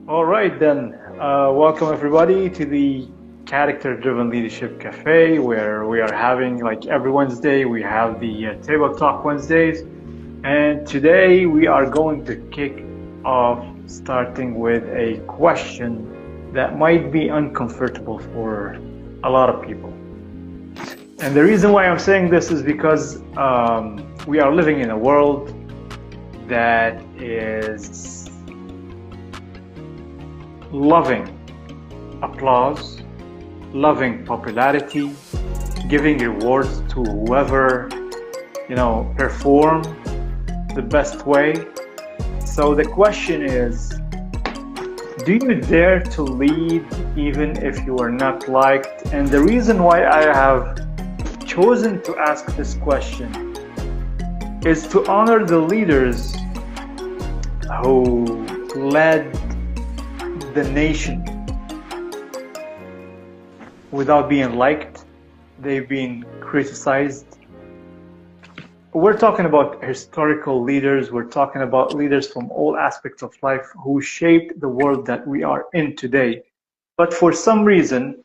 All right, then. Welcome everybody to the Character-Driven Leadership Cafe, where we are having, like every Wednesday, we have the Table Talk Wednesdays. And today we are going to kick off starting with a question that might be uncomfortable for a lot of people. And the reason why I'm saying this is because we are living in a world that is loving applause, loving popularity, giving rewards to whoever, perform the best way. So the question is, do you dare to lead even if you are not liked? And the reason why I have chosen to ask this question is to honor the leaders who led the nation without being liked. They've been criticized. We're talking about historical leaders. We're talking about leaders from all aspects of life who shaped the world that we are in today. But for some reason,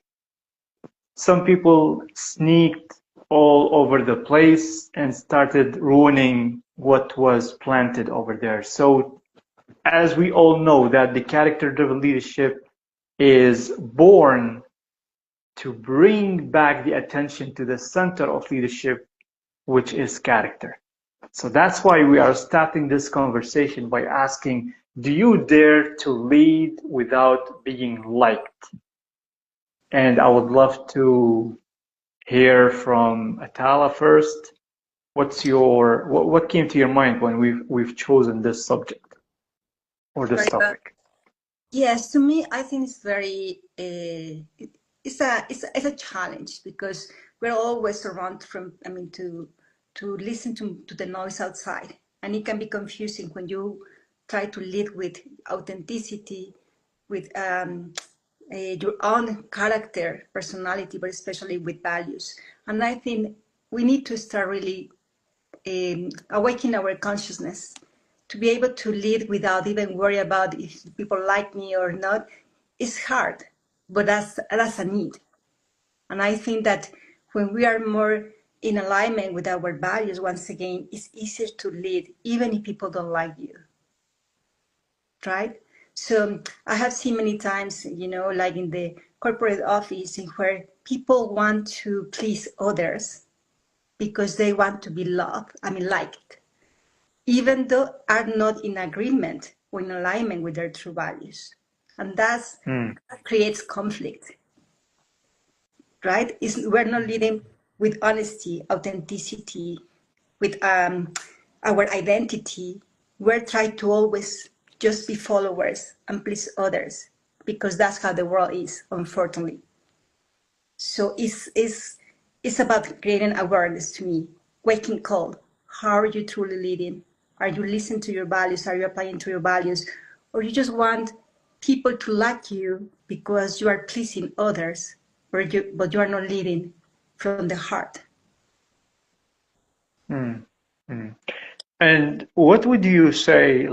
some people sneaked all over the place and started ruining what was planted over there. So as we all know that the character-driven leadership is born to bring back the attention to the center of leadership, which is character. So that's why we are starting this conversation by asking, do you dare to lead without being liked? And I would love to hear from Atala first. What came to your mind when we've chosen this subject or this Very well. topic? Yes, to me, I think it's very it's a challenge because we're always around from to listen to the noise outside, and it can be confusing when you try to lead with authenticity, with your own character, personality, but especially with values. And I think we need to start really awakening our consciousness to be able to lead without even worry about if people like me or not. Is hard, but that's a need. And I think that when we are more in alignment with our values, once again, it's easier to lead, even if people don't like you, right? So I have seen many times, like in the corporate office, in where people want to please others because they want to be loved, liked, even though are not in agreement or in alignment with their true values. And that creates conflict, right? We're not leading with honesty, authenticity, with our identity. We're trying to always just be followers and please others because that's how the world is, unfortunately. So it's about creating awareness to me, waking call. How are you truly leading? Are you listening to your values? Are you applying to your values? Or you just want people to like you because you are pleasing others, but you are not leading from the heart? Mm, mm. And what would you say,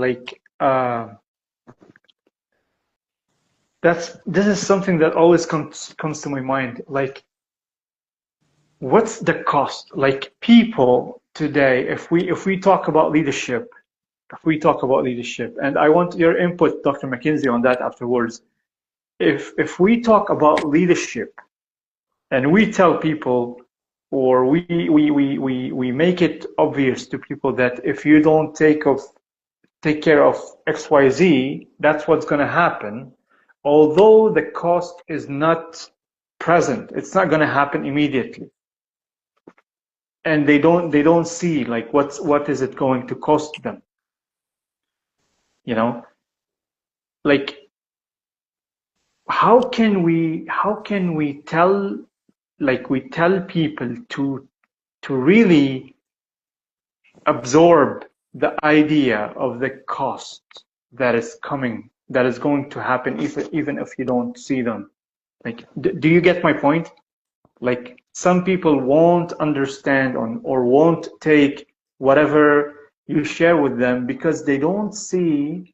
this is something that always comes to my mind. Like, what's the cost? Like people today, if we talk about leadership, and I want your input, Dr. McKinsey, on that afterwards. If we talk about leadership and we tell people, or we make it obvious to people that if you don't take care of XYZ, that's what's going to happen. Although the cost is not present, it's not going to happen immediately. And they don't see like what is it going to cost them, you know? Like how can we tell people to really absorb the idea of the cost that is coming, that is going to happen, even if you don't see them. Like, do you get my point? Like, some people won't understand or won't take whatever you share with them because they don't see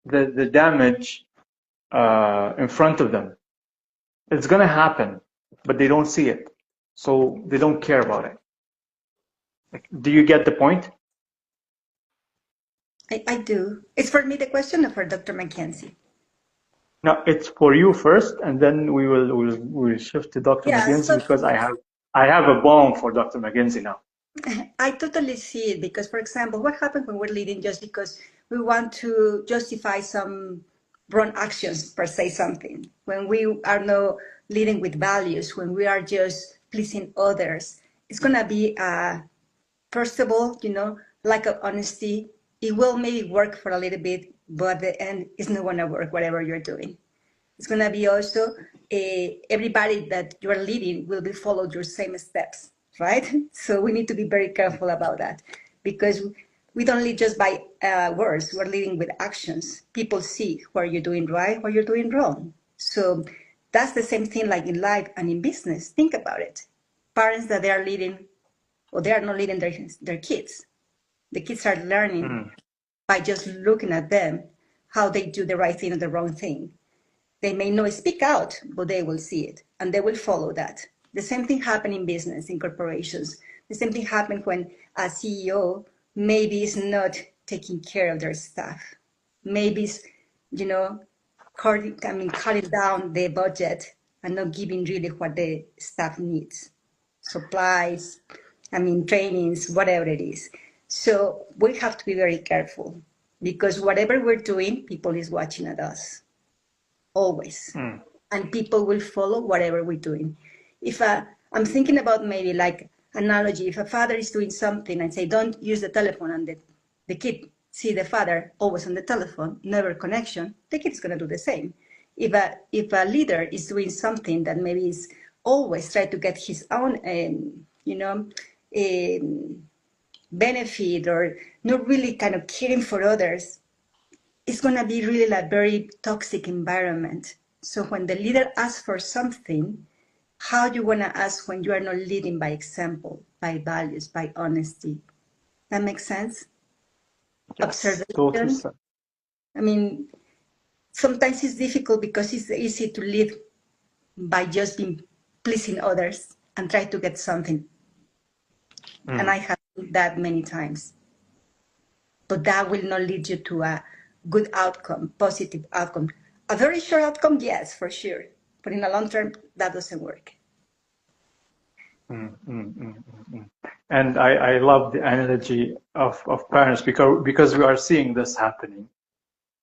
the damage in front of them. It's going to happen, but they don't see it. So they don't care about it. Like, do you get the point? I do. It's for me the question or for Dr. Mackenzie? No, it's for you first, and then we'll shift to Dr. Yeah, McGinsey so because I have a bomb for Dr. McGinsey now. I totally see it because, for example, what happens when we're leading just because we want to justify some wrong actions per se something, when we are not leading with values, when we are just pleasing others, it's going to be first of all, lack of honesty. It will maybe work for a little bit, but at the end, it's not going to work, whatever you're doing. It's going to be also everybody that you're leading will be followed your same steps, right? So we need to be very careful about that because we don't lead just by words. We're leading with actions. People see what you're doing right, what you're doing wrong. So that's the same thing like in life and in business. Think about it. Parents that they are leading or they are not leading their kids. The kids are learning Mm. by just looking at them how they do the right thing or the wrong thing. They may not speak out, but they will see it and they will follow that. The same thing happens in business, in corporations. The same thing happens when a CEO maybe is not taking care of their staff. Maybe it's, cutting down the budget and not giving really what the staff needs. Supplies, trainings, whatever it is. So we have to be very careful because whatever we're doing, people is watching at us always, Mm. and people will follow whatever we're doing. If I'm thinking about maybe like analogy, if a father is doing something and say don't use the telephone, and the kid see the father always on the telephone, never connection, the kid is going to do the same. If a leader is doing something that maybe is always try to get his own um, benefit or not really kind of caring for others, it's going to be really like very toxic environment. So when the leader asks for something, how you want to ask when you are not leading by example, by values, by honesty? That makes sense? Yes, totally. Observation. I mean, sometimes it's difficult because it's easy to lead by just being pleasing others and try to get something. And Mm. I have done that many times. But that will not lead you to a good outcome, positive outcome. A very short outcome, yes, for sure. But in the long term, that doesn't work. Mm, mm, mm, mm, mm. And I love the analogy of parents because we are seeing this happening.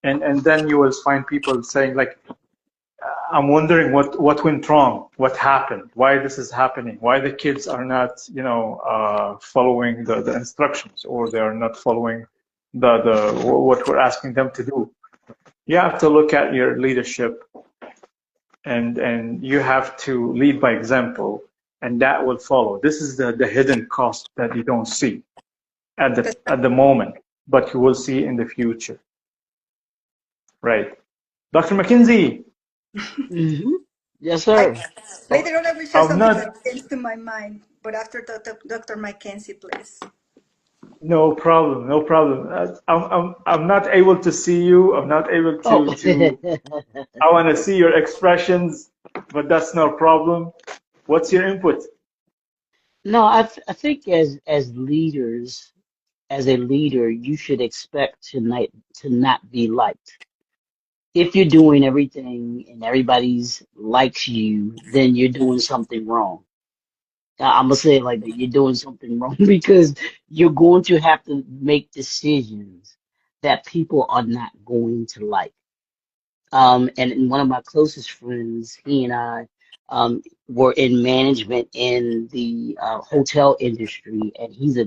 And then you will find people saying like, I'm wondering what went wrong, what happened, why this is happening, why the kids are not, following the instructions, or they are not following the what we're asking them to do. You have to look at your leadership, and you have to lead by example, and that will follow. This is the hidden cost that you don't see at the moment, but you will see in the future, right? Dr. McKinsey, hmm Yes, I, sir. later on, I will share I'm something that not. came to my mind, but after Dr. Mackenzie, please. No problem, no problem. I'm not able to see you. I'm not able Oh, to. I want to see your expressions, but that's no problem. What's your input? no, I think as leaders, as a leader, you should expect to not be liked. If you're doing everything and everybody's likes you, then you're doing something wrong. I'm gonna say it like that. You're doing something wrong because you're going to have to make decisions that people are not going to like. And one of my closest friends, he and I, were in management in the hotel industry, and he's a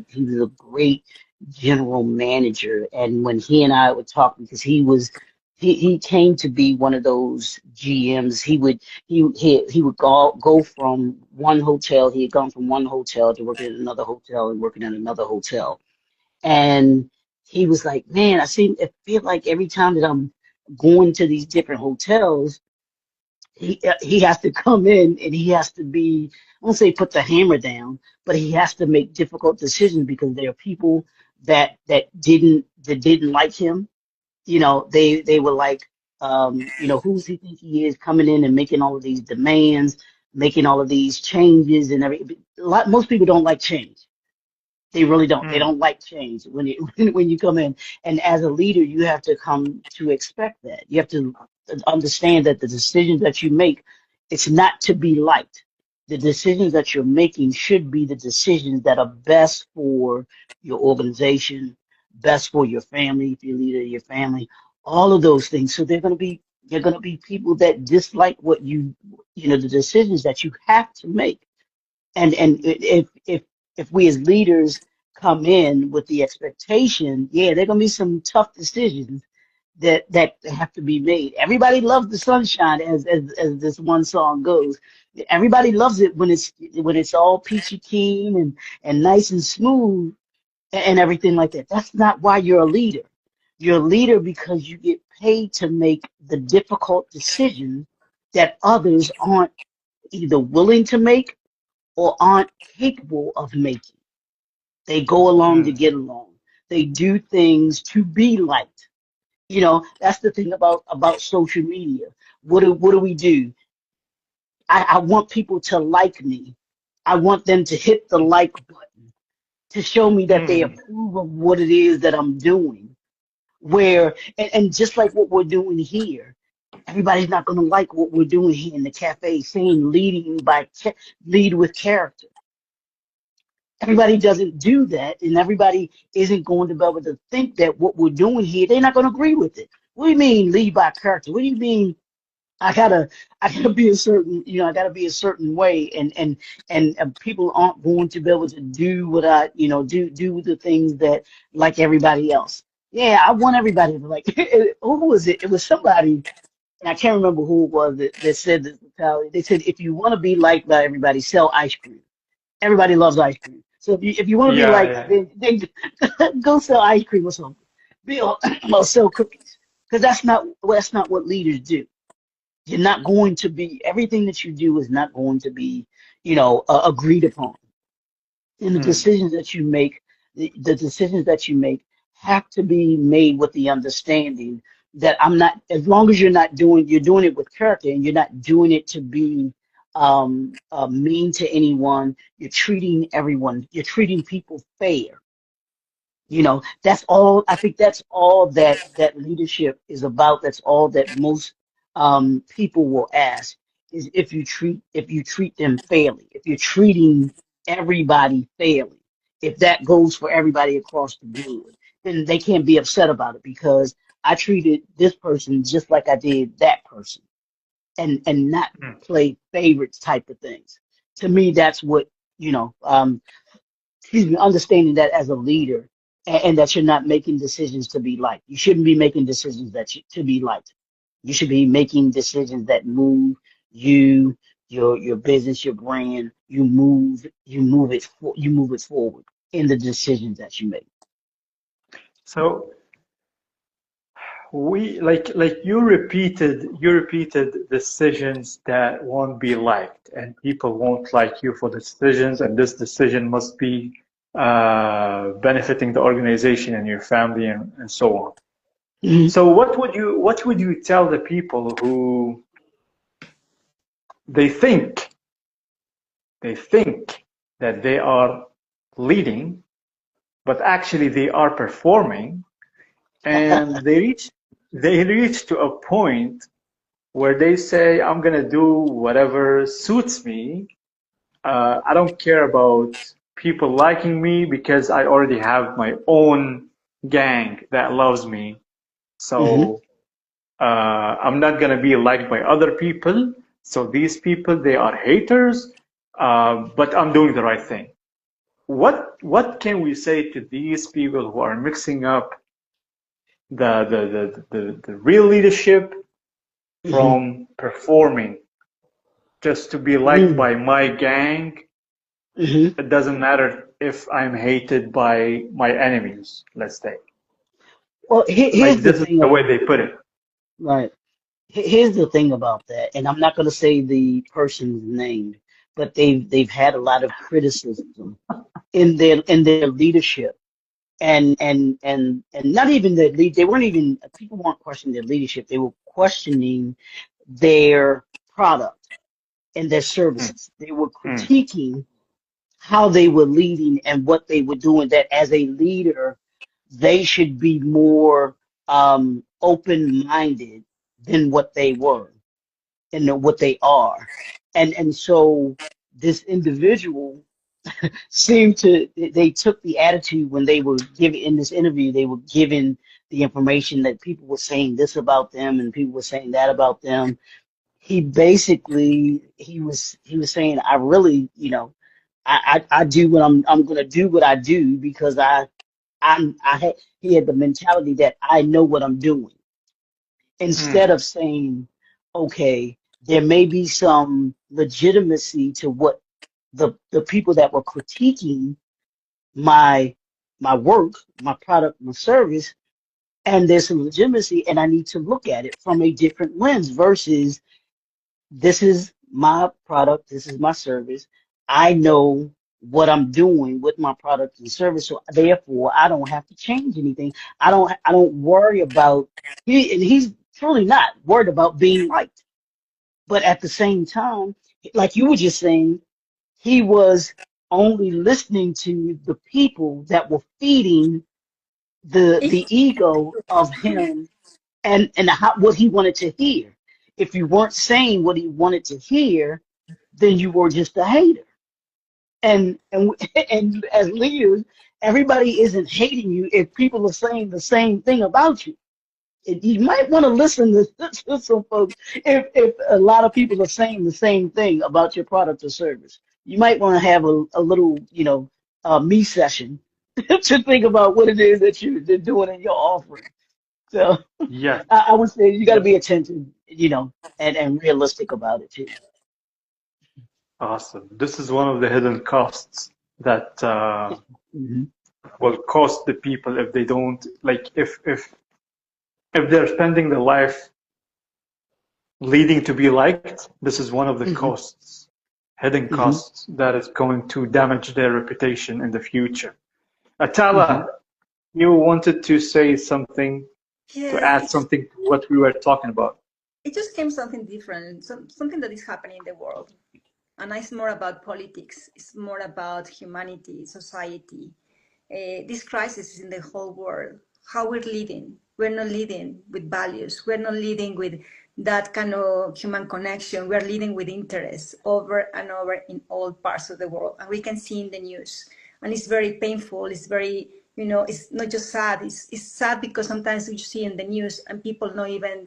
great general manager. And when he and I would talk, because he came to be one of those GMs. He would go from one hotel. He had gone from one hotel to working at another hotel and working at another hotel. And he was like, man, I feel like every time that I'm going to these different hotels, he has to come in and he has to be, I won't say put the hammer down, but he has to make difficult decisions because there are people that didn't like him. You know, they were like, Who's he think he is coming in and making all of these demands, making all of these changes and everything. Most people don't like change. They really don't. They Mm, don't like change when you when you come in. And as a leader, you have to come to expect that. You have to understand that the decisions that you make, it's not to be liked. The decisions that you're making should be the decisions that are best for your organization, best for your family, if you're leader of your family, all of those things. So they're gonna be people that dislike what the decisions that you have to make. And if we as leaders come in with the expectation, yeah, there are gonna be some tough decisions that have to be made. Everybody loves the sunshine, as this one song goes. Everybody loves it when it's all peachy keen and nice and smooth and everything like that. That's not why you're a leader. You're a leader because you get paid to make the difficult decisions that others aren't either willing to make or aren't capable of making. They go along to mm, get along. They do things to be liked. That's the thing about social media. What do we do? I want people to like me. I want them to hit the like button to show me that they mm, approve of what it is that I'm doing. And just like what we're doing here, everybody's not going to like what we're doing here in the cafe, saying lead with character. Everybody doesn't do that, and everybody isn't going to be able to think that what we're doing here, they're not going to agree with it. What do you mean lead by character? What do you mean I gotta be a certain, I gotta be a certain way, and people aren't going to be able to do what do the things that like everybody else. Yeah, I want everybody to like. Who was it? It was somebody, and I can't remember who it was that said this. They said if you want to be liked by everybody, sell ice cream. Everybody loves ice cream. So if you want to be yeah, like, yeah. then go sell ice cream or something. Or sell cookies, because that's not what leaders do. You're not going to be everything that you do is not going to be, agreed upon. And the Mm, decisions that you make, the decisions that you make have to be made with the understanding that I'm not, as long as you're doing it with character and you're not doing it to be mean to anyone. You're treating people fair. That's all. I think that's all that leadership is about. That's all that most people will ask is if you treat them fairly, if you're treating everybody fairly, if that goes for everybody across the board, then they can't be upset about it because I treated this person just like I did that person, and not mm. play favorites type of things. To me, that's what you know. Understanding that as a leader, and that you're not making decisions to be liked. You shouldn't be making decisions to be liked. You should be making decisions that move you, your business, your brand. You move it forward in the decisions that you make. So like you repeated decisions that won't be liked, and people won't like you for the decisions, and this decision must be benefiting the organization and your family and so on. Mhm. So what would you tell the people who they think they think that they are leading, but actually they are performing, and they reach to a point where they say, I'm gonna do whatever suits me. I don't care about people liking me because I already have my own gang that loves me. Mhm. So I'm not gonna be liked by other people. So these people, they are haters, but I'm doing the right thing. What can we say to these people who are mixing up the real leadership Mhm. from performing just to be liked Mhm. by my gang? Mhm. It doesn't matter if I'm hated by my enemies, let's say. Well, Like here's the this is thing. the way they put it. Right. Here's the thing about that, and I'm not going to say the person's name, but they've had a lot of criticism in their leadership, and not even their lead. They weren't even people weren't questioning their leadership. They were questioning their product and their mm, services. They were mm, critiquing how they were leading and what they were doing, that as a leader, they should be more open-minded than what they were and what they are. And so this individual seemed to, they took the attitude when they were giving, in this interview, they were giving the information that people were saying this about them and people were saying that about them. He basically, he was saying, I really, I do what I'm gonna do what I do because I had, he had the mentality that I know what I'm doing, instead mm, of saying, okay, there may be some legitimacy to what the people that were critiquing my my work, my product, my service, and there's some legitimacy, and I need to look at it from a different lens versus this is my product, this is my service. I know what I'm doing with my product and service, so therefore I don't have to change anything. I don't worry about and he's truly not worried about being liked. But at the same time, like you were just saying, he was only listening to the people that were feeding the ego of him and what he wanted to hear. If you weren't saying what he wanted to hear, then you were just a hater. And and as leaders, everybody isn't hating you if people are saying the same thing about you. You might want to listen to some folks if a lot of people are saying the same thing about your product or service. You might want to have a little, me session to think about what it is that you're doing in your offering. So yes, I would say you got to yes. be attentive, and realistic about it too. Awesome. This is one of the hidden costs that Hmm. will cost the people if they don't like if they're spending their life leading to be liked. This is one of the Hmm. costs, hidden Hmm. costs that is going to damage their reputation in the future. Hmm. Atala, you wanted to say something, to Yes, add something to what we were talking about. it just came something different, something that is happening in the world. And it's more about politics, it's more about humanity, society. This crisis is in the whole world. How we're living. We're not living with values. We're not living with that kind of human connection. We're living with interest over and over in all parts of the world. And we can see in the news. And it's very painful. It's very, it's not just sad. It's sad because sometimes you see in the news and people not even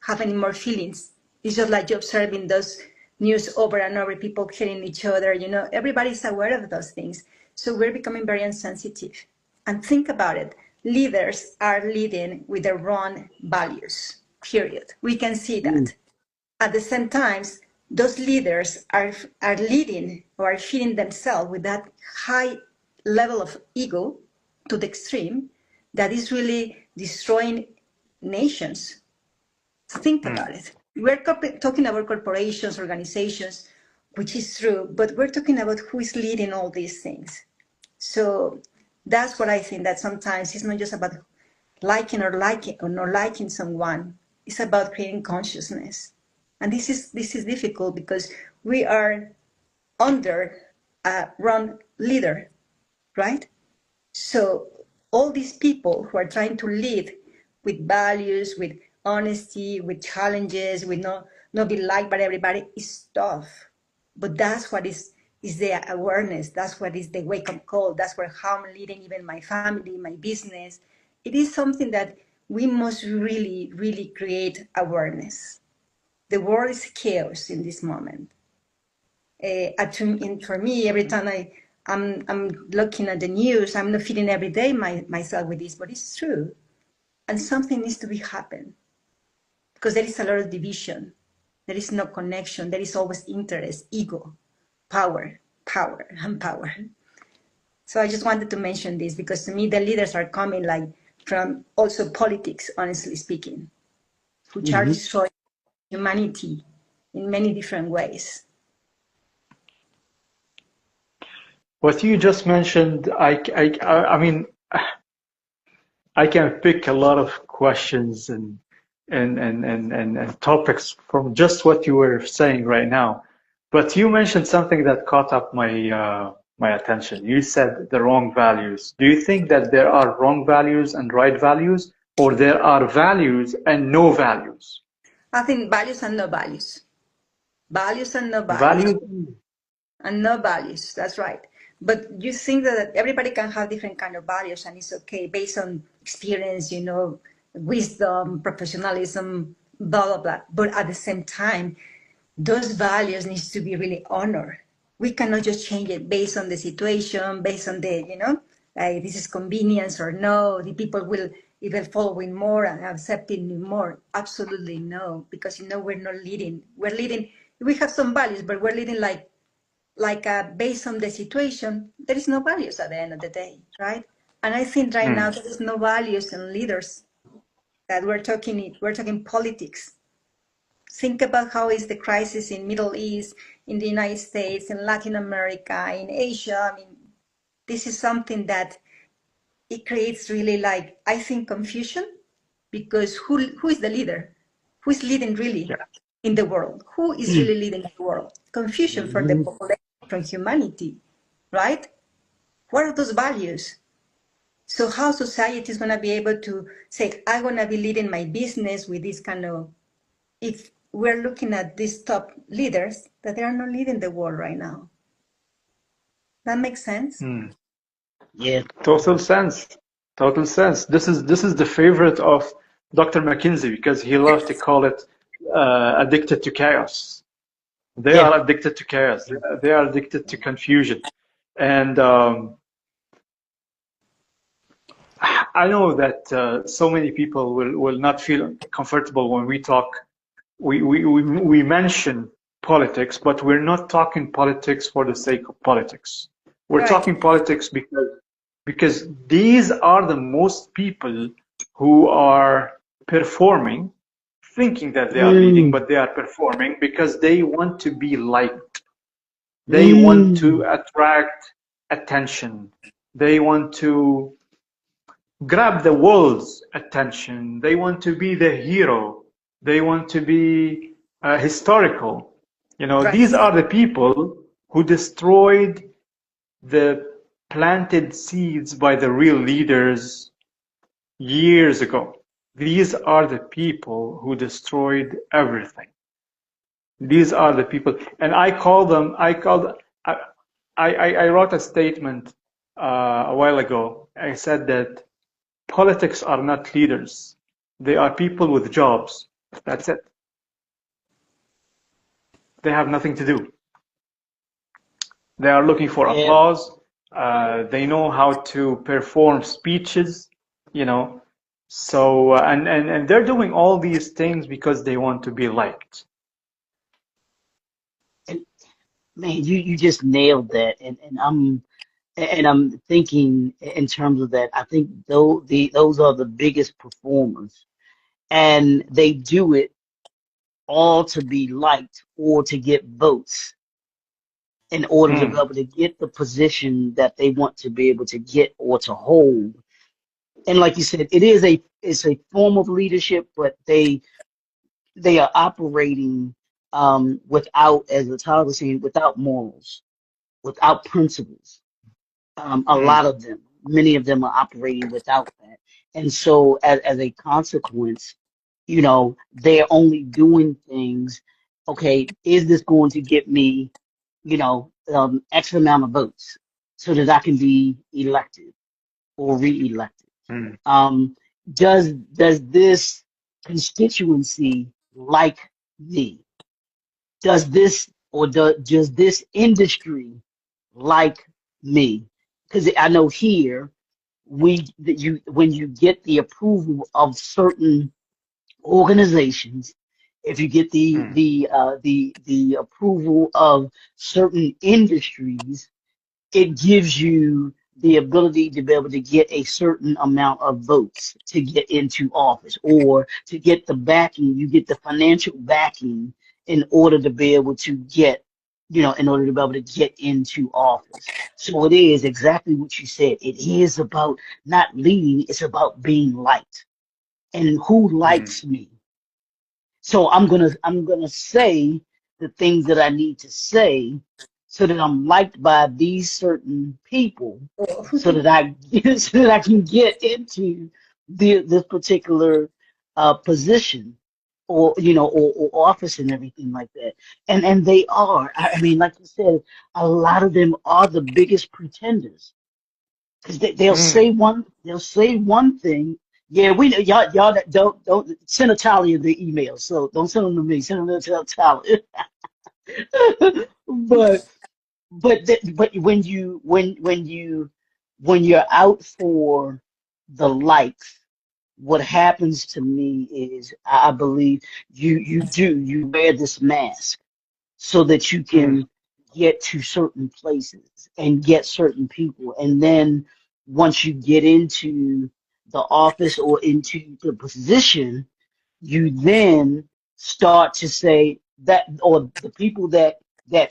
have any more feelings. It's just like you're observing those news over and over, people killing each other. Everybody's aware of those things. So we're becoming very insensitive. And think about it. Leaders are leading with their wrong values, period. We can see Hmm. that. At the same time, those leaders are leading or are feeding themselves with that high level of ego to the extreme that is really destroying nations. Think Hmm. about it. We're talking about corporations, organizations, which is true, but we're talking about who is leading all these things. So that's what I think, that sometimes it's not just about liking or not liking someone. It's about creating consciousness. And this is difficult because we are under a wrong leader, right? So all these people who are trying to lead with values, with honesty, with challenges, with not be liked by everybody is tough. But that's what is the awareness. That's what is the wake up call. That's where how I'm leading even my family, my business. It is something that we must really, really create awareness. The world is chaos in this moment. For me, every time I'm looking at the news, I'm not feeling every day myself with this, but it's true. And something needs to be happen because there is a lot of division. There is no connection. There is always interest, ego, power, power, and power. So I just wanted to mention this because to me, the leaders are coming like from also politics, honestly speaking, which are Hmm. destroying humanity in many different ways. What you just mentioned, I mean, I can pick a lot of questions and and topics from just what you were saying right now. But you mentioned something that caught up my attention. You said the wrong values. Do you think that there are wrong values and right values, or there are values and no values? I think values and no values. Values and no values. Values. And no values, that's right. But you think that everybody can have different kind of values and it's okay based on experience, wisdom, professionalism, blah blah blah. But at the same time, those values needs to be really honored. We cannot just change it based on the situation, based on the, like this is convenience or no, the people will even following more and accepting more. Absolutely no, because we're not leading. We're leading. We have some values, but we're leading like based on the situation. There is no values at the end of the day, right? And I think right now there is no values in leaders. That we're talking politics. Think about how is the crisis in Middle East, in the United States, in Latin America, in Asia. I mean, this is something that it creates really, like, I think, confusion, because who is the leader? Who is leading really Yeah. in the world? Who is really leading the world? Confusion for the population, from humanity, right? What are those values? So how society is going to be able to say, I'm going to be leading my business with this kind of, if we're looking at these top leaders, that they are not leading the world right now. That makes sense? Yeah. Total sense. Total sense. This is the favorite of Dr. McKinsey because he loves to call it addicted to chaos. They Yeah. are addicted to chaos. They are addicted to confusion. And I know that so many people will not feel comfortable when we talk. We mention politics, but we're not talking politics for the sake of politics. We're Right. talking politics because these are the most people who are performing, thinking that they are leading, but they are performing because they want to be liked. They want to attract attention. They want to grab the world's attention. They want to be the hero. They want to be historical. These Right. are the people who destroyed the planted seeds by the real leaders years ago. These are the people who destroyed everything. These are the people, and I wrote a statement a while ago. I said that politics are not leaders. They are people with jobs. That's it. They have nothing to do. They are looking for Yeah. applause. They know how to perform speeches, you know. So and they're doing all these things because they want to be liked. And man, you just nailed that. And I'm thinking in terms of that. I think those are the biggest performers, and they do it all to be liked or to get votes in order to be Mm, able to get the position that they want to be able to get or to hold. And like you said, it's a form of leadership, but they are operating without, as the title was saying, without morals, without principles. A mm, lot of them, many of them are operating without that. And so as a consequence, they're only doing things. Okay, is this going to get me, X amount of votes so that I can be elected or re-elected? mm, Um, does this constituency like me? Does this industry like me? Because I know here when you get the approval of certain organizations, if you get mm, the approval of certain industries, it gives you the ability to be able to get a certain amount of votes to get into office, or to get the backing. You get the financial backing in order to be able to get, in order to be able to get into office. So it is exactly what you said. It is about not leading, it's about being liked. And who mm, likes me? So I'm gonna say the things that I need to say so that I'm liked by these certain people so that I so that I can get into this particular position or or office and everything like that. And they are. I mean, like you said, a lot of them are the biggest pretenders because Mm. they'll say one thing. Yeah, we y'all that don't send Natalia the email. So don't send them to me. Send them to Natalia. but but when you're out for the likes, what happens to me is I believe you wear this mask so that you Mm. can get to certain places and get certain people. And then once you get into the office or into the position, you then start to say that, or the people that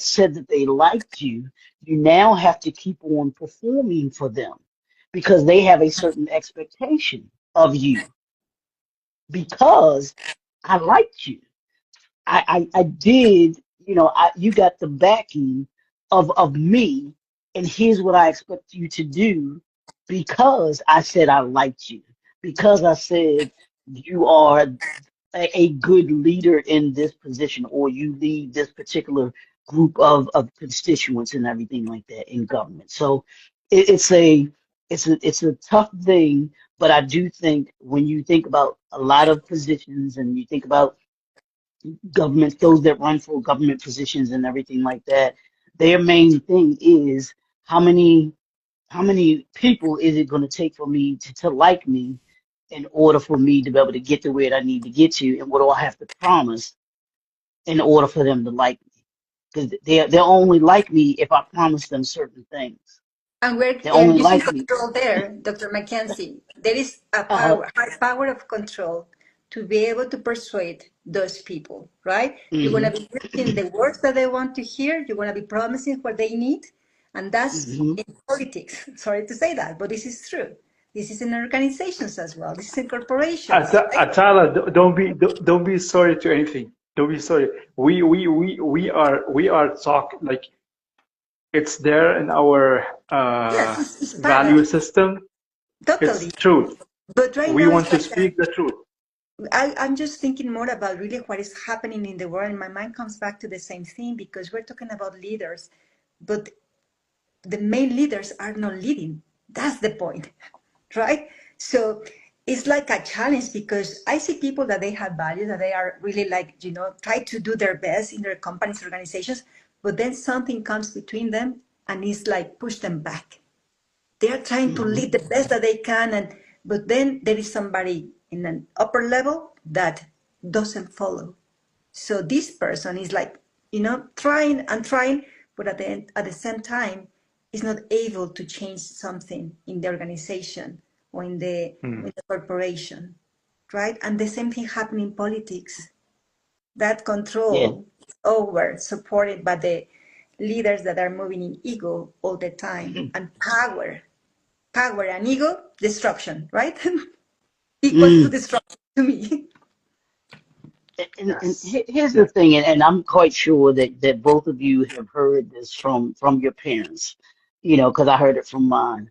said that they liked you, you now have to keep on performing for them because they have a certain expectation of you because I liked you. I did, you got the backing of me, and here's what I expect you to do because I said I liked you, because I said you are a good leader in this position, or you lead this particular group of constituents and everything like that in government. So it's a tough thing, but I do think when you think about a lot of positions and you think about government, those that run for government positions and everything like that, their main thing is how many how many people is it going to take for me to like me in order for me to be able to get to where I need to get to, and what do I have to promise in order for them to like me? Because they'll only like me if I promise them certain things. And we're They only using like me. control there, Dr. Mackenzie. There is a Uh, power, high power of control to be able to persuade those people, right? You're going hmm to be using the words that they want to hear. You're going to be promising what they need. And that's hmm in politics. Sorry to say that, but this is true. This is in organizations as well. This is in corporations, right? Atala, don't be sorry to anything. Don't be sorry. We are talk like it's there in our Yes, it's part value of system. It's totally. truth. But right We now, want it's to like that. speak the truth. I'm just thinking more about really what is happening in the world. And my mind comes back to the same thing because we're talking about leaders, but the main leaders are not leading. That's the point, right? So it's like a challenge because I see people that they have values, that they are really like, try to do their best in their companies, organizations, but then something comes between them and it's like push them back. They are trying to hmm lead the best that they can, but then there is somebody in an upper level that doesn't follow. So this person is like, trying and trying, but at the same time, is not able to change something in the organization or Mm. in the corporation, right? And the same thing happening in politics. That Yeah. control is over, supported by the leaders that are moving in ego all the time, and power and ego, destruction, right? Equals to Mm. destruction to me. And Yes. here's the Yes. thing, and I'm quite sure that both of you have heard this from your parents, because I heard it from mine.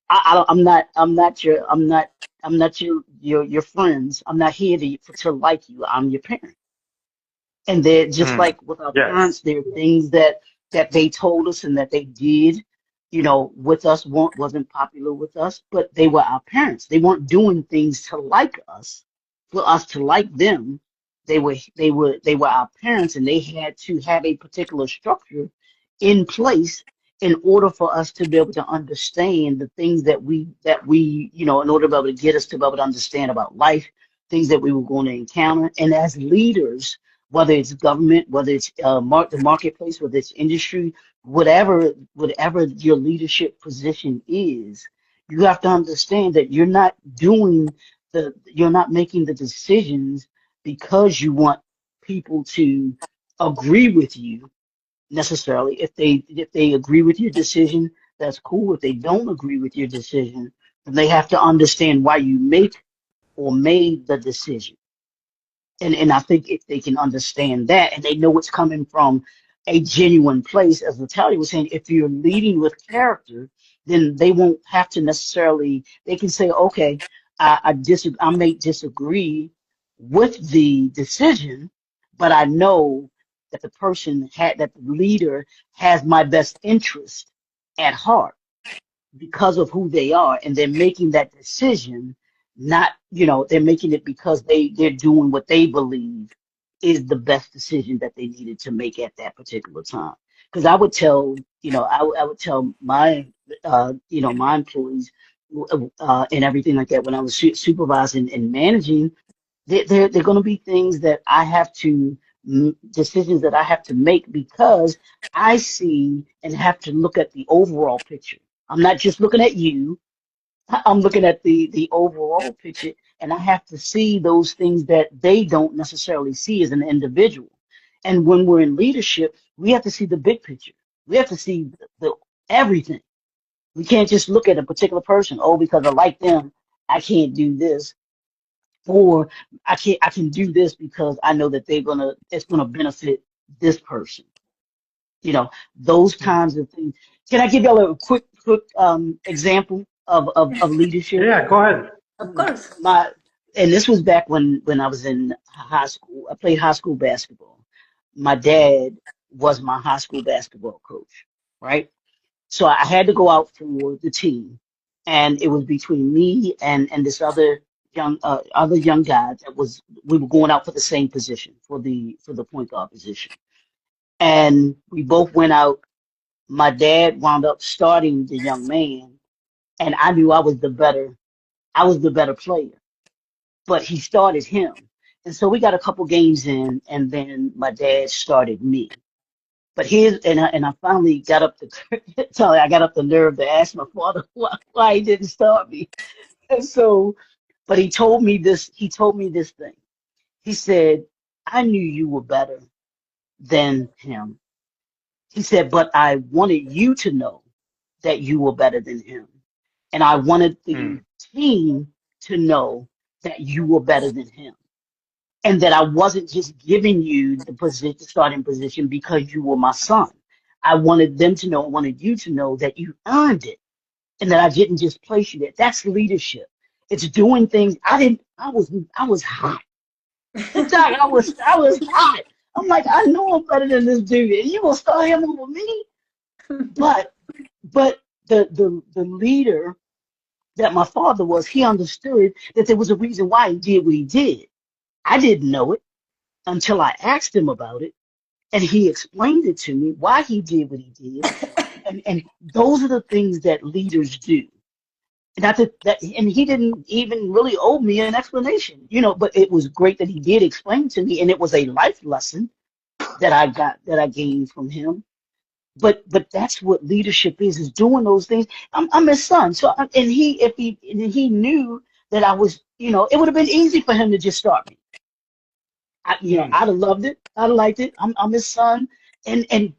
I'm not your friends. I'm not here to like you. I'm your parent. And they're just Mm. like with our Yes. parents, there are things that they told us and that they did, with us wasn't popular with us, but they were our parents. They weren't doing things to like us, for us to like them. They were our parents, and they had to have a particular structure in place in order for us to be able to understand the things that we in order to be able to get us to be able to understand about life, things that we were going to encounter. And as leaders, whether it's government, whether it's the marketplace, whether it's industry, whatever your leadership position is, you have to understand that you're not making the decisions because you want people to agree with you necessarily. If they agree with your decision, that's cool. If they don't agree with your decision, then they have to understand why you make or made the decision. And I think if they can understand that and they know it's coming from a genuine place, as Natalia was saying, if you're leading with character, then they won't have to necessarily, they can say, okay, I may disagree with the decision, but I know that that the leader has my best interest at heart because of who they are, and they're making that decision, not, they're making it because they're doing what they believe is the best decision that they needed to make at that particular time. Because I would tell, I would tell my my employees and everything like that when I was supervising and managing, there going to be things that I have to, decisions that I have to make because I see and have to look at the overall picture. I'm not just looking at you. I'm looking at the overall picture, and I have to see those things that they don't necessarily see as an individual. And when we're in leadership, we have to see the big picture. We have to see the everything. We can't just look at a particular person. Oh, because I like them, I can't do this, or I can do this because I know that it's gonna benefit this person. Those kinds of things. Can I give y'all a quick example of leadership? Yeah, go ahead. Of course. My and this was back when I was in high school. I played high school basketball. My dad was my high school basketball coach, right? So I had to go out for the team, and it was between me and this other young guy that was we were going out for the same position for the point guard position, and we both went out. My dad wound up starting the young man, and I knew I was the better player, but he started him. And so we got a couple games in, and then my dad started me. But and I finally got up the sorry, I got up the nerve to ask my father why he didn't start me. And so, but he told me this thing. He said, I knew you were better than him. He said, but I wanted you to know that you were better than him. And I wanted the Mm. team to know that you were better than him. And that I wasn't just giving you the starting position because you were my son. I wanted them to know, I wanted you to know that you earned it and that I didn't just place you there. That's leadership. It's doing things. I was hot. Doc, I was hot. I'm like, I know I'm better than this dude, and you gonna start him over me? But the leader that my father was, he understood that there was a reason why he did what he did. I didn't know it until I asked him about it, and he explained it to me why he did what he did. And those are the things that leaders do. Not that, and he didn't even really owe me an explanation, but it was great that he did explain to me, and it was a life lesson that I gained from him. But that's what leadership is doing those things. I'm his son, so and he knew that I was, it would have been easy for him to just start me. Mm. I'd have loved it. I'd have liked it. I'm his son,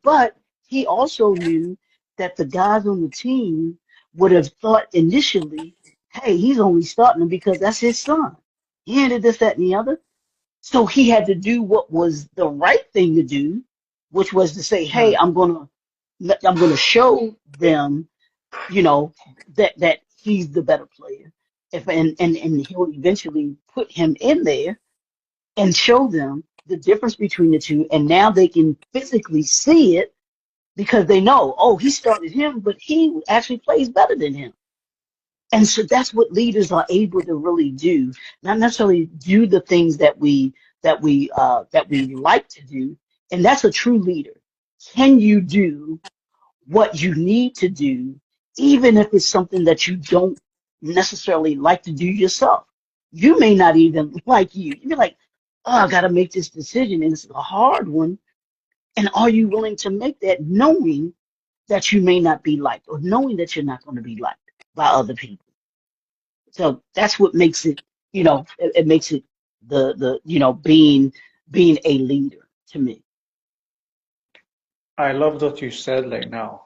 but he also knew that the guys on the team would have thought initially, hey, he's only starting him because that's his son. He ain't this, that, and the other. So he had to do what was the right thing to do, which was to say, hey, Mm. I'm gonna show them, that he's the better player. And he'll eventually put him in there and show them the difference between the two. And now they can physically see it because they know, oh, he started him, but he actually plays better than him. And so that's what leaders are able to really do, not necessarily do the things that we like to do. And that's a true leader. Can you do what you need to do, even if it's something that you don't necessarily like to do yourself? You may not even like you. You're like, oh, I got to make this decision, and it's a hard one. And are you willing to make that knowing that you may not be liked or knowing that you're not going to be liked by other people? So that's what makes it, it makes it being a leader to me. I loved what you said like now.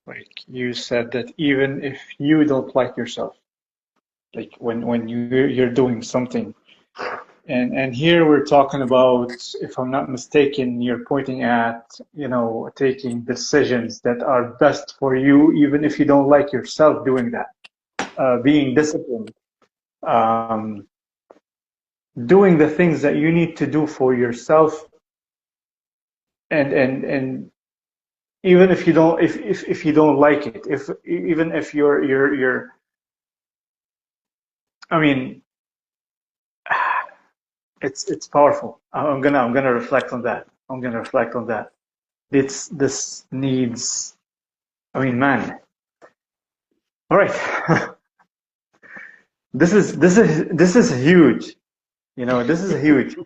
Like you said that even if you don't like yourself, like when you're doing something And here we're talking about, if I'm not mistaken, you're pointing at, taking decisions that are best for you, even if you don't like yourself doing that. Being disciplined, um, doing the things that you need to do for yourself, and even if you don't, if you don't like it, if even if you're, I mean, it's powerful. I'm gonna reflect on that. I'm gonna reflect on that. This needs. I mean, man. All right. This is huge. This is huge.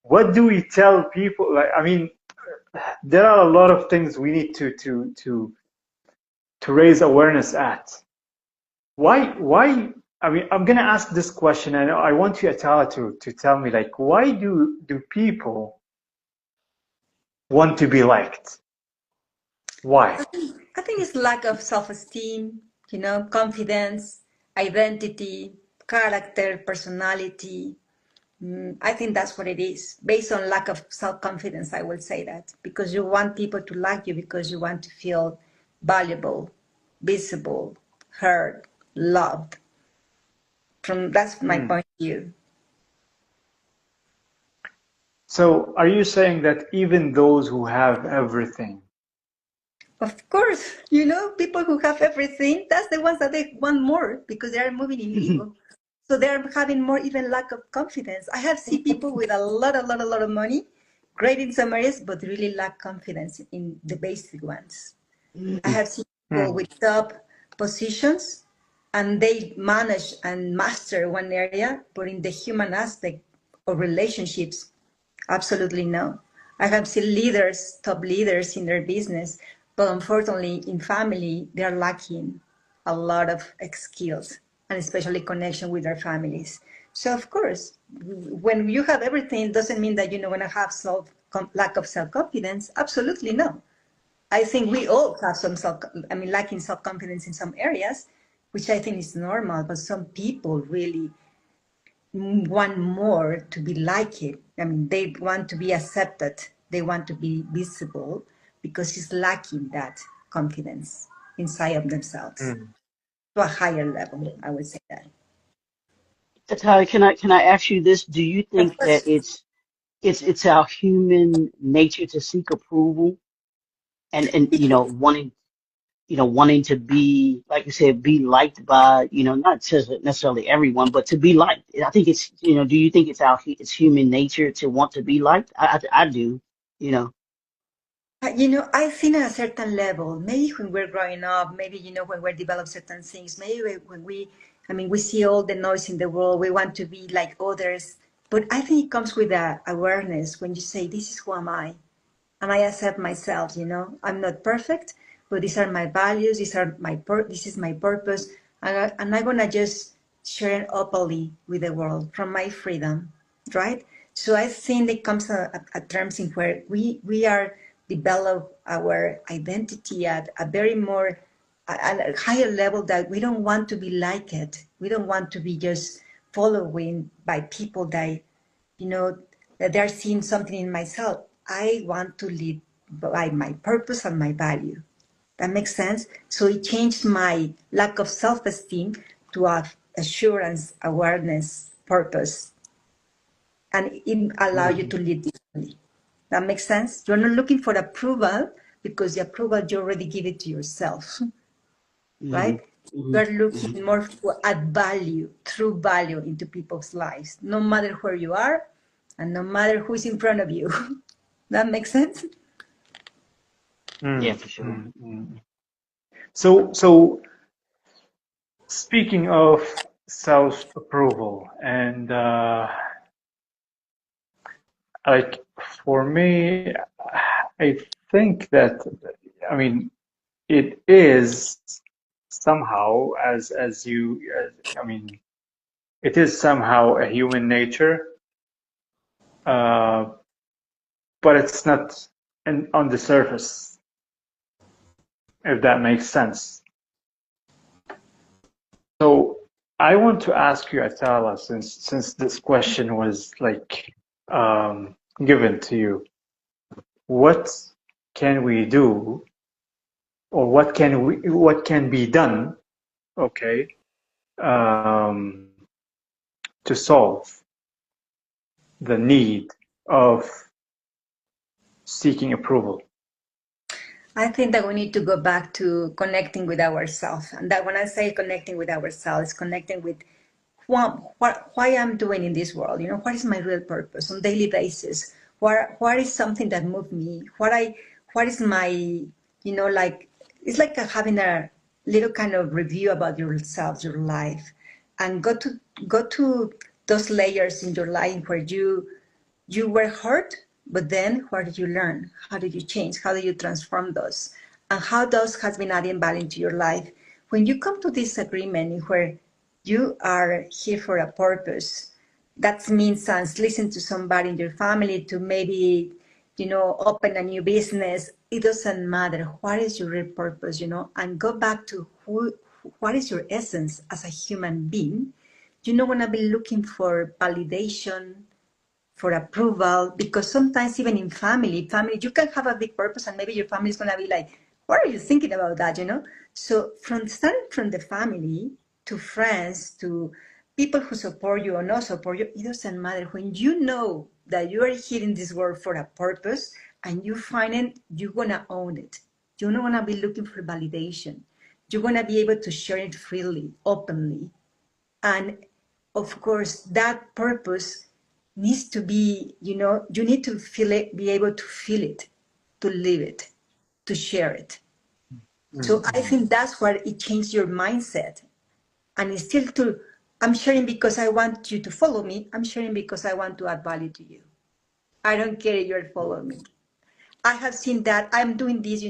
What do we tell people? Like, I mean, there are a lot of things we need to raise awareness at. Why? I mean, I'm gonna ask this question, and I want you, Atala, to tell me, like, why do people want to be liked? Why? I think it's lack of self-esteem, confidence, identity, character, personality. I think that's what it is. Based on lack of self-confidence, I will say that. Because you want people to like you because you want to feel valuable, visible, heard, loved. That's my point of view. So, are you saying that even those who have everything? Of course, people who have everything, that's the ones that they want more because they are moving in ego. So they're having more even lack of confidence. I have seen people with a lot of money, great in some areas, but really lack confidence in the basic ones. I have seen people with top positions and they manage and master one area, but in the human aspect of relationships, absolutely no. I have seen leaders, top leaders in their business, but unfortunately in family, they're lacking a lot of skills and especially connection with their families. So of course, when you have everything, doesn't mean that you're not going to have lack of self-confidence. Absolutely no. I think we all have some lacking self-confidence in some areas, which I think is normal, but some people really want more to be like it. I mean, they want to be accepted. They want to be visible because it's lacking that confidence inside of themselves to a higher level. I would say that. Natalia, can I ask you this? Do you Of think that course, it's our human nature to seek approval and wanting to be, like you said, be liked by, not necessarily everyone, but to be liked. I think do you think it's human nature to want to be liked? I do, you know. I think at a certain level, maybe when we're growing up, maybe, when we're develop certain things, maybe when we see all the noise in the world, we want to be like others. But I think it comes with a awareness when you say, this is who am I? And I accept myself, I'm not perfect, but these are my values. This is my purpose. And I'm going to just share it openly with the world from my freedom, right? So I think it comes a terms in where we are develop our identity at a very more at a higher level that we don't want to be like it. We don't want to be just following by people that that they're seeing something in myself. I want to live by my purpose and my value. That makes sense. So it changed my lack of self-esteem to assurance, awareness, purpose, and it allows you to live differently. That makes sense. You're not looking for approval because the approval you already give it to yourself, Hmm. right? Hmm. You're Hmm. looking more to add value, true value into people's lives, no matter where you are and no matter who's in front of you. That makes sense? Yeah, Mm, for sure. mm, mm. So speaking of self-approval, and like for me, I think that, I mean, it is somehow I mean, it is somehow a human nature, uh, but it's not on the surface, if that makes sense. So I want to ask you, Atala, since this question was like given to you, what can we do, or what can be done, okay, um, to solve the need of seeking approval? I think that we need to go back to connecting with ourselves. And that when I say connecting with ourselves, connecting with why I'm doing in this world, what is my real purpose on daily basis? What is something that moved me? What is my, like, it's like having a little kind of review about yourself, your life, and go to those layers in your life where you were hurt, but then what did you learn? How did you change? How did you transform those? And how those has been adding value to your life? When you come to this agreement where you are here for a purpose, that means listen to somebody in your family to maybe, open a new business. It doesn't matter. What is your real purpose, and go back to what is your essence as a human being. You don't want to be looking for validation, for approval, because sometimes even in family you can have a big purpose and maybe your family is going to be like, what are you thinking about that? So from starting from the family to friends to people who support you or not support you, it doesn't matter. When you know that you are here in this world for a purpose and you find it, you're going to own it. You're not going to be looking for validation. You're going to be able to share it freely, openly. And of course, that purpose needs to be, you need to feel it, be able to feel it, to live it, to share it. So I think that's where it changed your mindset. And it's still to, I'm sharing because I want you to follow me. I'm sharing because I want to add value to you. I don't care if you're following me. I have seen that. I'm doing this,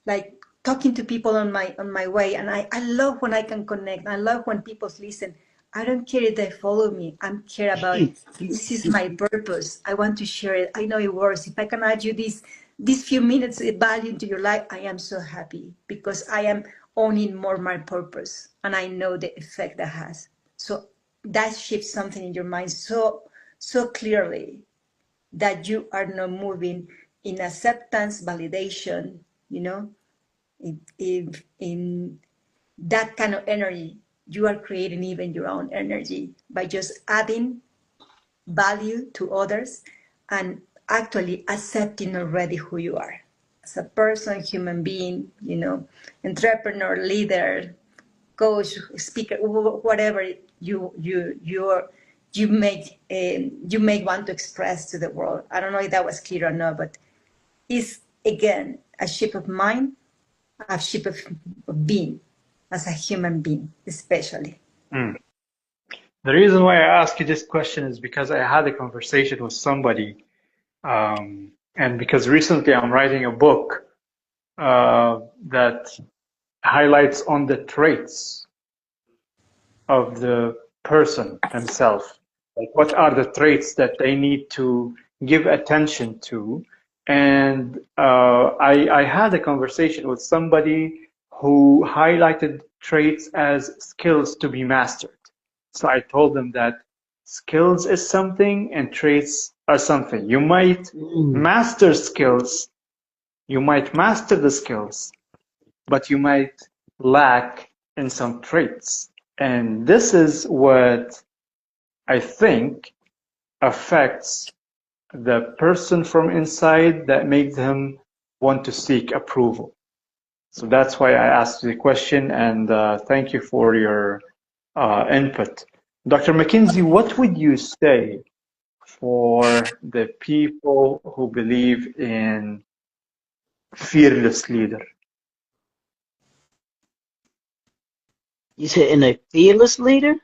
like talking to people on my way, and I love when I can connect. I love when people listen. I don't care if they follow me. I care about this is my purpose. I want to share it. I know it works. If I can add you these few minutes of value into your life, I am so happy because I am owning more my purpose and I know the effect that has. So that shifts something in your mind so clearly that you are not moving in acceptance, validation, in that kind of energy, you are creating even your own energy by just adding value to others and actually accepting already who you are as a person, human being, entrepreneur, leader, coach, speaker, whatever you may want to express to the world. I don't know if that was clear or not, but it's again a shape of mind, a shape of being, as a human being, especially. Mm. The reason why I ask you this question is because I had a conversation with somebody, and because recently I'm writing a book that highlights on the traits of the person himself. Like, what are the traits that they need to give attention to? And I had a conversation with somebody who highlighted traits as skills to be mastered. So I told them that skills is something and traits are something. You might master skills, you might master the skills, but you might lack in some traits. And this is what I think affects the person from inside that makes him want to seek approval. So that's why I asked you the question, and thank you for your input. Dr. McKinsey, what would you say for the people who believe in fearless leader? You said in a fearless leader?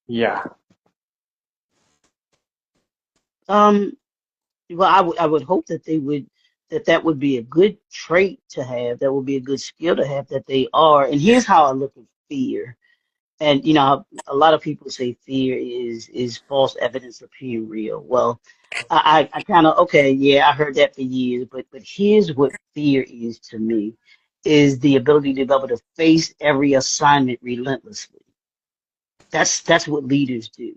Yeah. Um, well, I would hope that that would be a good trait to have. That would be a good skill to have that they are. And here's how I look at fear. And a lot of people say fear is false evidence appearing real. Well, I kind of okay, yeah, I heard that for years, but here's what fear is to me, is the ability to be able to face every assignment relentlessly. That's what leaders do.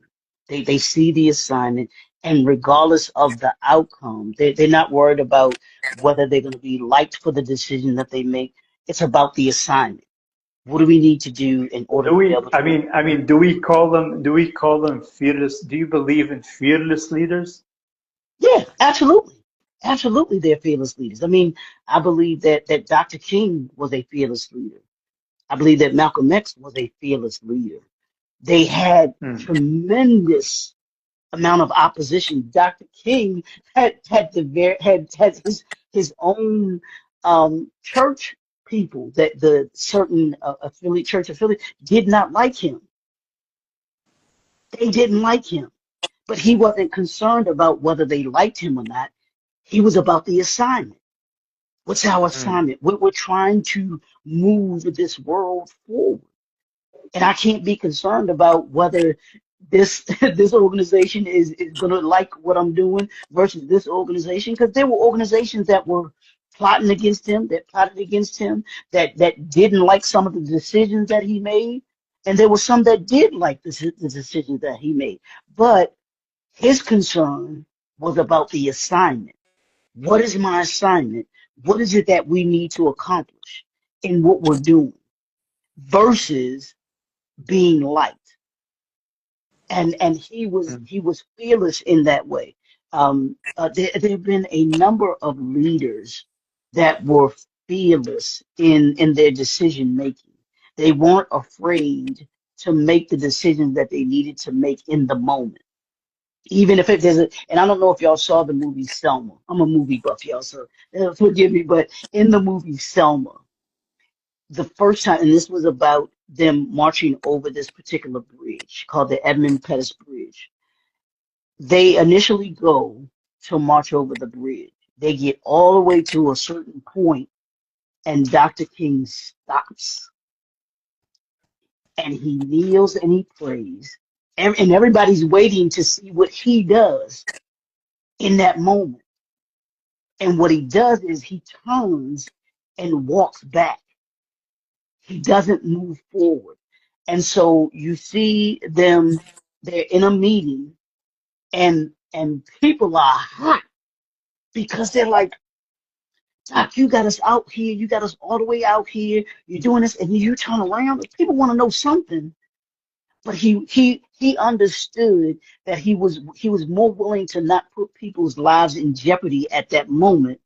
They see the assignment, and regardless of the outcome, they're not worried about whether they're going to be liked for the decision that they make. It's about the assignment. What do we need to do in order Do to be we? able to? Do we call them? Do we call them fearless? Do you believe in fearless leaders? Yeah, absolutely. Absolutely, they're fearless leaders. I mean, I believe that Dr. King was a fearless leader. I believe that Malcolm X was a fearless leader. They had Mm. tremendous amount of opposition. Dr. King had his own church people that the certain affiliate church affiliate did not like him. They didn't like him, but he wasn't concerned about whether they liked him or not. He was about the assignment. What's our Mm. assignment? We're trying to move this world forward. And I can't be concerned about whether this this organization is going to like what I'm doing versus this organization, because there were organizations that were plotting against him, that plotted against him, that didn't like some of the decisions that he made, and there were some that did like the decisions that he made. But his concern was about the assignment. What is my assignment? What is it that we need to accomplish in what we're doing versus being liked? And Mm. he was fearless in that way. There have been a number of leaders that were fearless in their decision making. They weren't afraid to make the decisions that they needed to make in the moment. Even if it doesn't, and I don't know if y'all saw the movie Selma. I'm a movie buff, y'all, so forgive me, but in the movie Selma, the first time, and this was about them marching over this particular bridge called the Edmund Pettus Bridge. They initially go to march over the bridge. They get all the way to a certain point, and Dr. King stops and he kneels and he prays. And everybody's waiting to see what he does in that moment. And what he does is he turns and walks back. He doesn't move forward. And so you see them, they're in a meeting, and people are hot because they're like, Doc, you got us out here, you got us all the way out here, you're doing this, and you turn around. People want to know something. But he understood that he was more willing to not put people's lives in jeopardy at that moment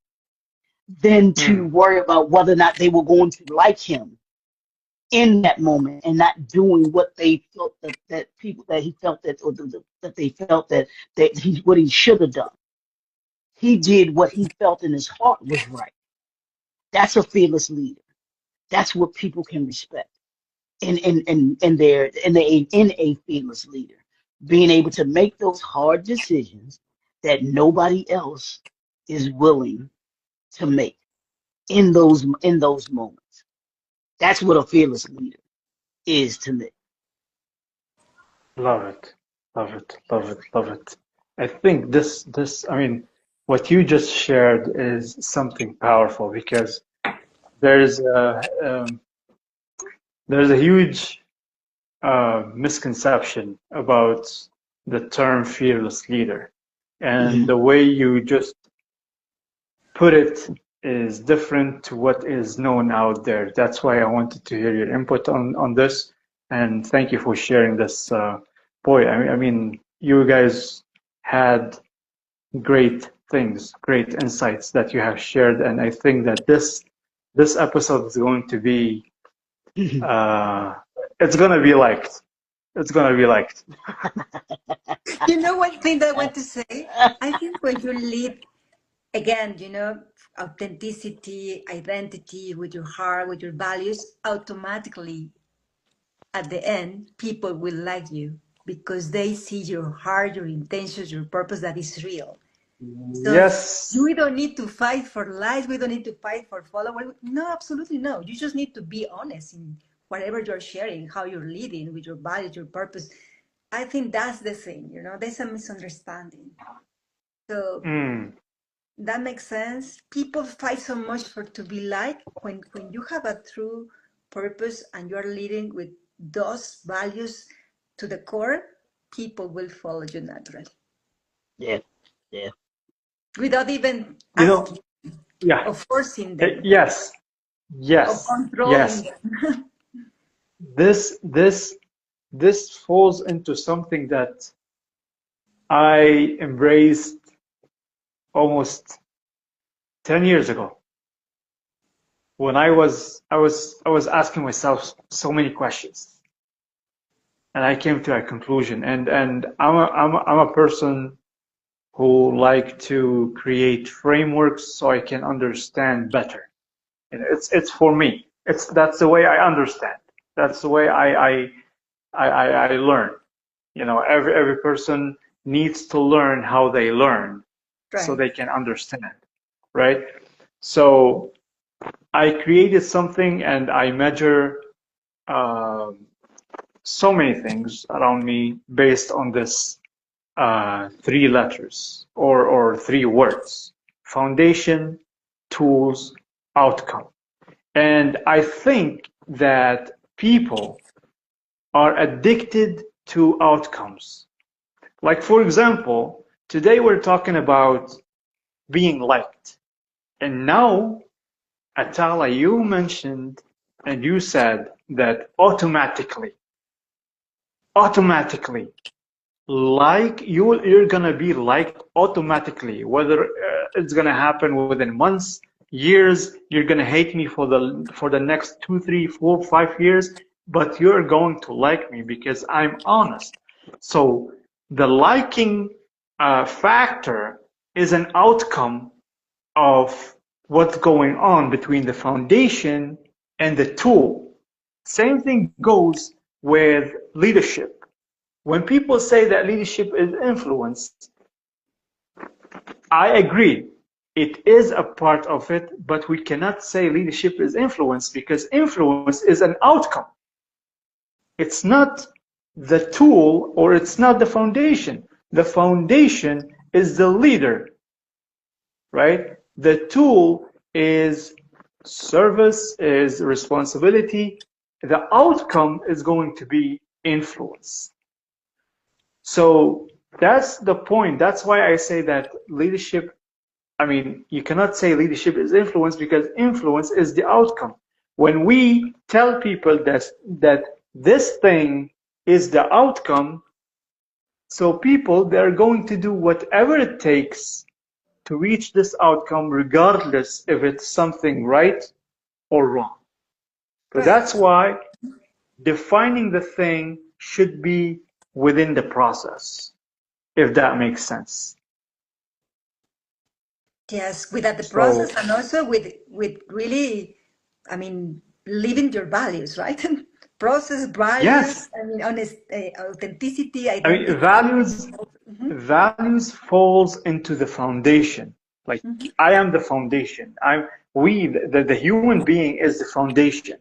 than to Mm. worry about whether or not they were going to like him in that moment, and not doing what they felt that people that he felt that or that they felt that he what he should have done. He did what he felt in his heart was right. That's a fearless leader. That's what people can respect in a fearless leader, being able to make those hard decisions that nobody else is willing to make in those moments. That's what a fearless leader is to me. Love it. Love it. Love it. Love it. I think I mean, what you just shared is something powerful because there's there's a huge misconception about the term fearless leader. And Mhm. the way you just put it is different to what is known out there. That's why I wanted to hear your input on this. And thank you for sharing this. Boy, I mean, you guys had great things, great insights that you have shared. And I think that this episode is going to be uh, it's gonna be liked. It's gonna be liked. You know, one thing that I want to say, I think when you lead, again, authenticity, identity with your heart, with your values, automatically at the end, people will like you because they see your heart, your intentions, your purpose that is real. So Yes. we don't need to fight for likes. We don't need to fight for followers. No, absolutely no. You just need to be honest in whatever you're sharing, how you're leading with your values, your purpose. I think that's the thing, there's a misunderstanding. So Mm. that makes sense. People fight so much for to be like when you have a true purpose and you're leading with those values, to the core, people will follow you naturally Yeah, yeah. without even You know, asking yeah, or forcing them yes, or yes, controlling yes. them. This this this falls into something that I embraced almost 10 years ago when I was asking myself so many questions, and I came to a conclusion. And I'm a person who like to create frameworks so I can understand better. And it's for me. That's the way I understand. That's the way I learn. You know, every person needs to learn how they learn so Right. they can understand, right? So I created something and I measure um, so many things around me based on this three letters or three words: foundation, tools, outcome. And I think that people are addicted to outcomes. Like, for example, today we're talking about being liked. And now, Atala, you mentioned and you said that automatically, like you're gonna be liked automatically, whether it's gonna happen within months, years. You're gonna hate me for the next 2, 3, 4, 5 years, but you're going to like me because I'm honest. So the liking factor is an outcome of what's going on between the foundation and the tool. Same thing goes with leadership. When people say that leadership is influence, I agree. It is a part of it, but we cannot say leadership is influence because influence is an outcome. It's not the tool or it's not the foundation. The foundation is the leader, right? The tool is service, is responsibility. The outcome is going to be influence. So that's the point. That's why I say that leadership, I mean, you cannot say leadership is influence because influence is the outcome. When we tell people that this thing is the outcome, so people they're going to do whatever it takes to reach this outcome, regardless if it's something right or wrong. So Right. that's why defining the thing should be within the process, if that makes sense. Yes, without the process So and also with really, I mean, living your values, right? Process, values, yes, I mean, honest, authenticity, I mean identity. values falls into the foundation. Like I am the foundation. The human being is the foundation,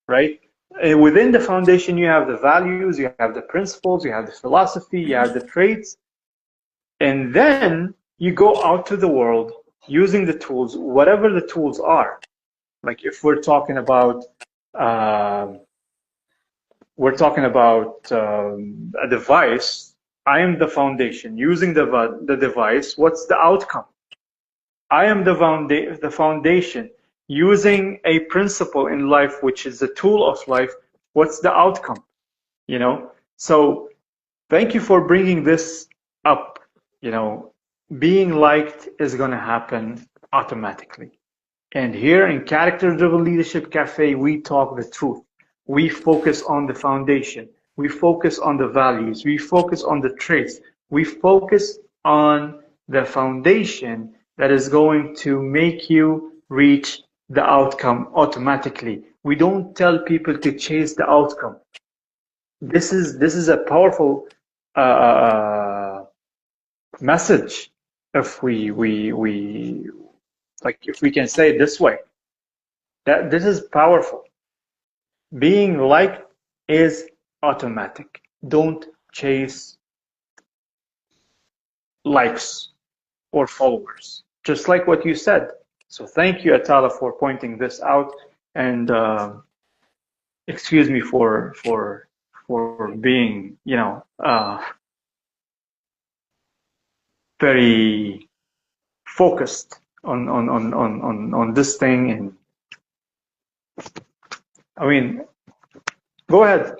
right? Within the foundation, you have the values, you have the principles, you have the philosophy, you have the traits, and then you go out to the world using the tools, whatever the tools are. Like if um, we're talking about a device. I am the foundation. Using the device, what's the outcome? I am the foundation. Using a principle in life, which is a tool of life, what's the outcome? You know. So thank you for bringing this up. You know, being liked is going to happen automatically. And here in Character Driven Leadership Cafe, we talk the truth. We focus on the foundation. We focus on the values. We focus on the traits. We focus on the foundation that is going to make you reach the outcome automatically. We don't tell people to chase the outcome. This is a powerful message if we like if we can say it this way. That this is powerful. Being liked is automatic. Don't chase likes or followers. Just like what you said. So thank you, Atala, for pointing this out. And excuse me for for being, very focused on this thing. And I mean, go ahead.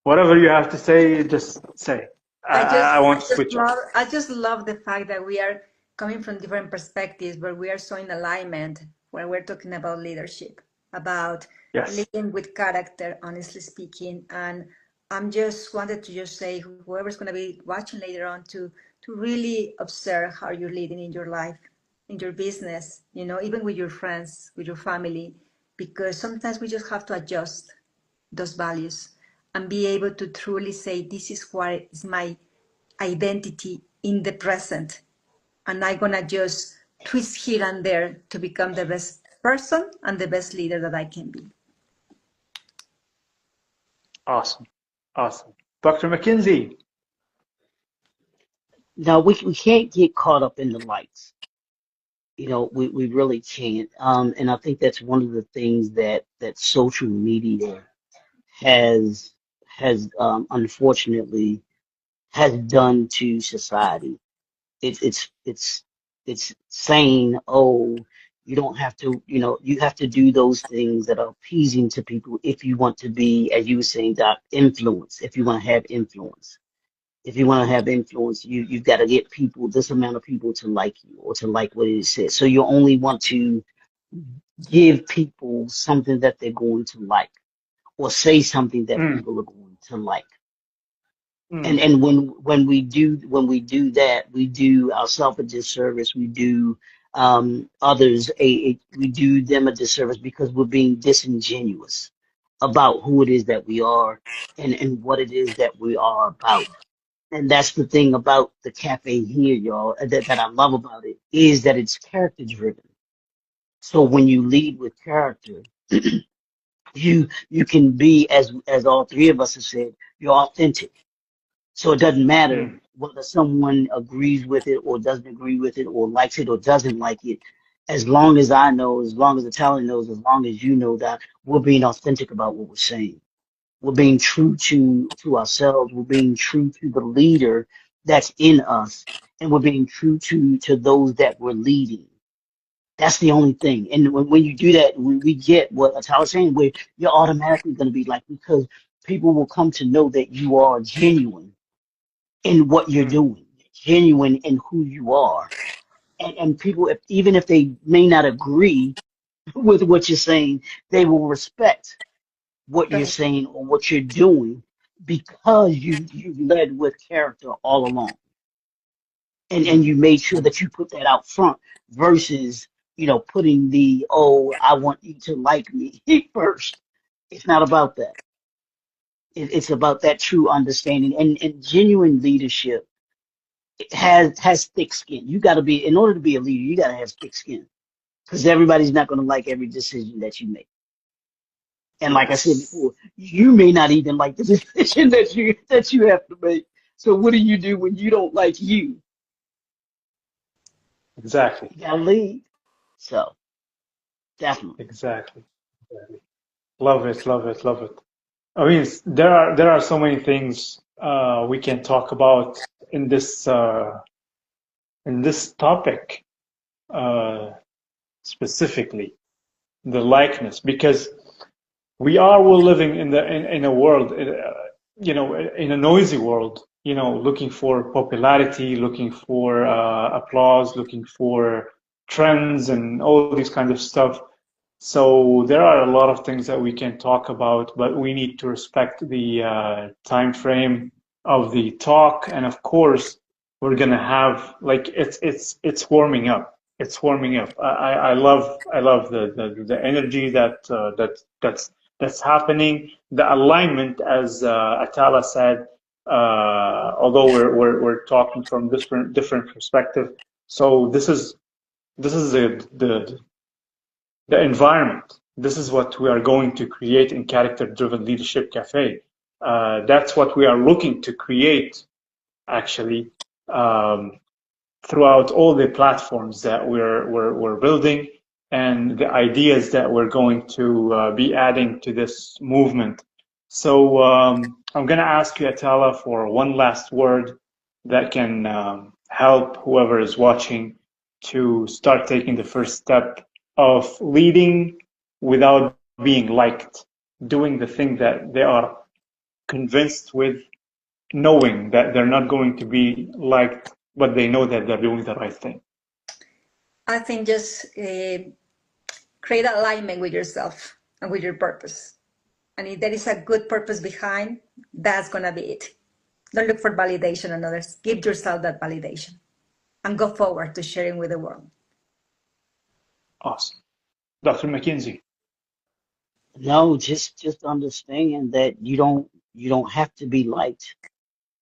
Whatever you have to say, just say. I want to switch off. I just love the fact that we are coming from different perspectives, but we are so in alignment when we're talking about leadership, about Yes. leading with character, honestly speaking. And I'm just wanted to just say, whoever's going to be watching later on, to really observe how you're leading in your life, in your business, even with your friends, with your family, because sometimes we just have to adjust those values and be able to truly say, this is what is my identity in the present. And I'm going to just twist here and there to become the best person and the best leader that I can be. Awesome. Awesome. Dr. McKinsey. Now we can't get caught up in the lights. We really can't. And I think that's one of the things that social media has unfortunately has done to society. It's saying, oh, you don't have to, you have to do those things that are appeasing to people if you want to be, as you were saying, Doc, influence. If you want to have influence, if you want to have influence, you've got to get people, this amount of people to like you or to like what it says. So you only want to give people something that they're going to like or say something that Mm, people are going to like. And mm, and when we do that, we do ourselves a disservice. We do others we do them a disservice because we're being disingenuous about who it is that we are and what it is that we are about. And that's the thing about the cafe here, y'all, that I love about it is that it's character driven. So when you lead with character, you can be as all three of us have said, you're authentic. So it doesn't matter mm. whether someone agrees with it or doesn't agree with it or likes it or doesn't like it. As long as I know, as long as the talent knows, as long as you know that we're being authentic about what we're saying. We're being true to ourselves. We're being true to the leader that's in us, and we're being true to those that we're leading. That's the only thing. And when you do that, we get what I was saying, where you're automatically going to be like, because people will come to know that you are genuine in what you're Mm, doing, genuine in who you are. And people, even if they may not agree with what you're saying, they will respect what you're Right. saying or what you're doing because you've led with character all along. And mm. you made sure that you put that out front versus, putting the, oh, I want you to like me first. It's not about that. It's about that true understanding and genuine leadership has thick skin. You got to be, in order to be a leader, you got to have thick skin because everybody's not going to like every decision that you make. And like I said Yes. before, you may not even like the decision that you have to make. So what do you do when you don't like you? Exactly. You got to lead. So definitely. Exactly. Exactly. Love it. Love it. Love it. I mean, there are so many things we can talk about in this topic uh, specifically, the likeness, because we're living in a world, in a noisy world, looking for popularity, looking for applause, looking for trends and all these kinds of stuff. So there are a lot of things that we can talk about, but we need to respect the time frame of the talk. And of course, we're gonna have, like, it's warming up. It's warming up. I love the energy that's happening. The alignment, as Atala said, although we're talking from different perspective. So this is the environment. This is what we are going to create in Character Driven Leadership Cafe. That's what we are looking to create, actually, um, throughout all the platforms that we're building and the ideas that we're going to be adding to this movement. So I'm going to ask you, Atala, for one last word that can help whoever is watching to start taking the first step of leading without being liked, doing the thing that they are convinced with, knowing that they're not going to be liked, but they know that they're doing the right thing. I think just create alignment with yourself and with your purpose. And if there is a good purpose behind, that's going to be it. Don't look for validation in others. Give yourself that validation and go forward to sharing with the world. Awesome. Dr. McKinsey. No, just understand that you don't have to be liked.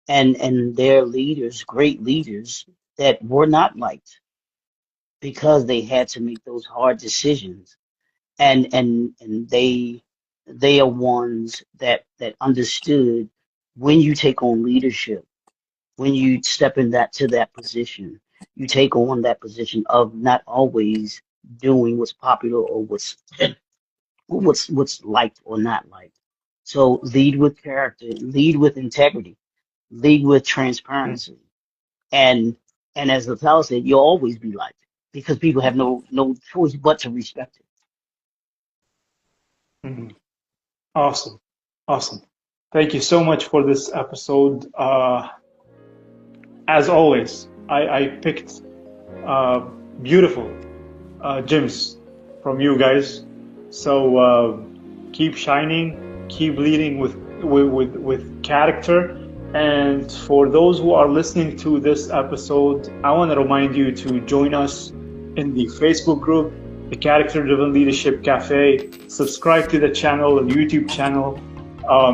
And there are leaders, great leaders, that were not liked because they had to make those hard decisions. And they are ones that understood when you take on leadership, when you step in that position, you take on that position of not always doing what's popular or what's liked or not liked. So lead with character, lead with integrity, lead with transparency, and as the fellow said, you'll always be liked because people have no choice but to respect it. Mm-hmm. Awesome. Awesome. Thank you so much for this episode. As always, I picked beautiful gems from you guys. So keep shining, keep leading with character. And for those who are listening to this episode, I want to remind you to join us in the Facebook group, the Character Driven Leadership Cafe. Subscribe to the channel, the YouTube channel.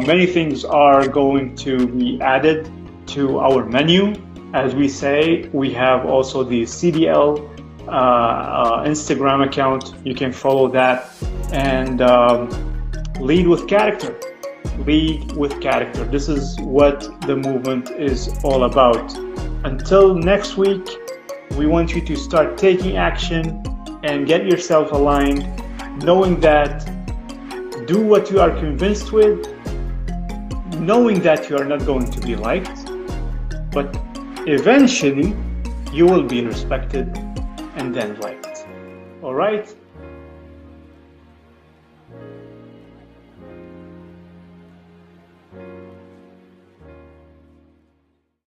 Many things are going to be added to our menu. As we say, we have also the CDL Instagram account. You can follow that and lead with character. Lead with character. This is what the movement is all about. Until next week, we want you to start taking action and get yourself aligned, knowing that do what you are convinced with, knowing that you are not going to be liked, but eventually you will be respected and then liked. All right?